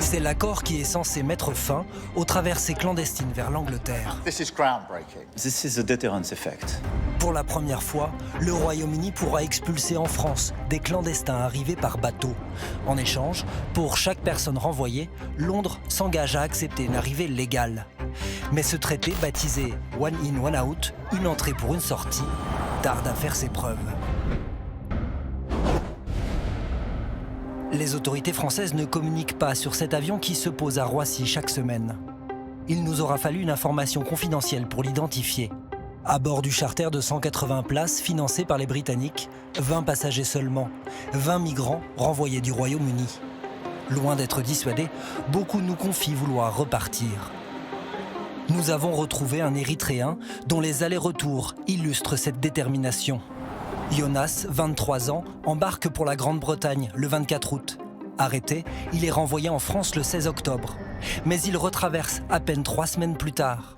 C'est l'accord qui est censé mettre fin aux traversées clandestines vers l'Angleterre. This is groundbreaking. This is a deterrence effect. Pour la première fois, le Royaume-Uni pourra expulser en France des clandestins arrivés par bateau. En échange, pour chaque personne renvoyée, Londres s'engage à accepter une arrivée légale. Mais ce traité, baptisé One In, One Out, une entrée pour une sortie, tarde à faire ses preuves. Les autorités françaises ne communiquent pas sur cet avion qui se pose à Roissy chaque semaine. Il nous aura fallu une information confidentielle pour l'identifier. À bord du charter de 180 places financé par les Britanniques, 20 passagers seulement, 20 migrants renvoyés du Royaume-Uni. Loin d'être dissuadés, beaucoup nous confient vouloir repartir. Nous avons retrouvé un Érythréen dont les allers-retours illustrent cette détermination. Jonas, 23 ans, embarque pour la Grande-Bretagne le 24 août. Arrêté, il est renvoyé en France le 16 octobre. Mais il retraverse à peine 3 semaines plus tard.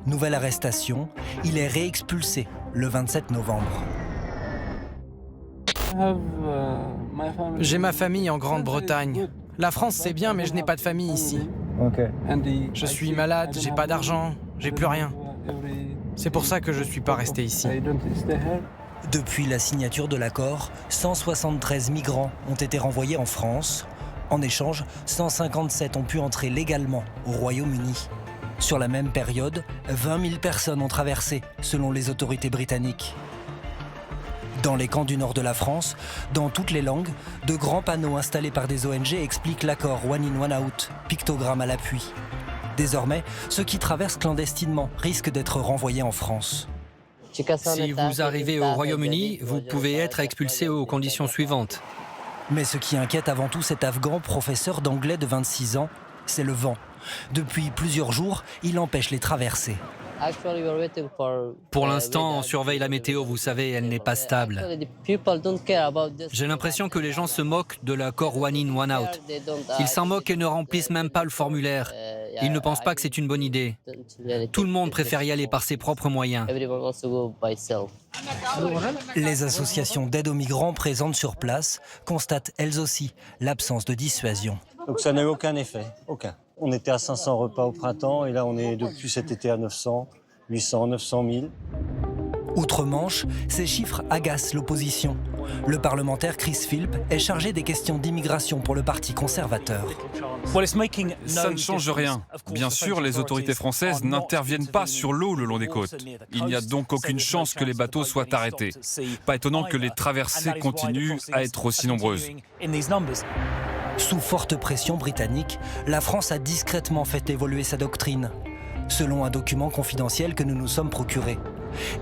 Nouvelle arrestation, il est réexpulsé le 27 novembre. J'ai ma famille en Grande-Bretagne. La France, c'est bien, mais je n'ai pas de famille ici. Je suis malade, j'ai pas d'argent, j'ai plus rien. C'est pour ça que je suis pas resté ici. Depuis la signature de l'accord, 173 migrants ont été renvoyés en France. En échange, 157 ont pu entrer légalement au Royaume-Uni. Sur la même période, 20 000 personnes ont traversé, selon les autorités britanniques. Dans les camps du nord de la France, dans toutes les langues, de grands panneaux installés par des ONG expliquent l'accord One In, One Out, pictogramme à l'appui. Désormais, ceux qui traversent clandestinement risquent d'être renvoyés en France. Si vous arrivez au Royaume-Uni, vous pouvez être expulsé aux conditions suivantes. Mais ce qui inquiète avant tout cet Afghan professeur d'anglais de 26 ans, c'est le vent. Depuis plusieurs jours, il empêche les traversées. Pour l'instant, on surveille la météo, vous savez, elle n'est pas stable. J'ai l'impression que les gens se moquent de l'accord One In, One Out. Ils s'en moquent et ne remplissent même pas le formulaire. Ils ne pensent pas que c'est une bonne idée. Tout le monde préfère y aller par ses propres moyens. Les associations d'aide aux migrants présentes sur place constatent elles aussi l'absence de dissuasion. Donc ça n'a eu aucun effet, aucun. On était à 500 repas au printemps et là on est depuis cet été à 900, 800, 900 000. Outre-Manche, ces chiffres agacent l'opposition. Le parlementaire Chris Philp est chargé des questions d'immigration pour le Parti conservateur. Ça ne change rien. Bien sûr, les autorités françaises n'interviennent pas sur l'eau le long des côtes. Il n'y a donc aucune chance que les bateaux soient arrêtés. Pas étonnant que les traversées continuent à être aussi nombreuses. Sous forte pression britannique, la France a discrètement fait évoluer sa doctrine, selon un document confidentiel que nous nous sommes procurés.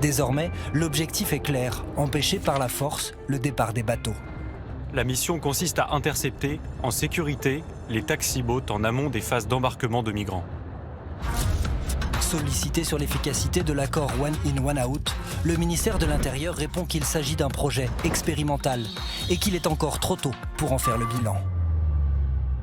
Désormais, l'objectif est clair, empêcher par la force le départ des bateaux. La mission consiste à intercepter, en sécurité, les taxi-boats en amont des phases d'embarquement de migrants. Sollicité sur l'efficacité de l'accord One In, One Out, le ministère de l'Intérieur répond qu'il s'agit d'un projet expérimental et qu'il est encore trop tôt pour en faire le bilan.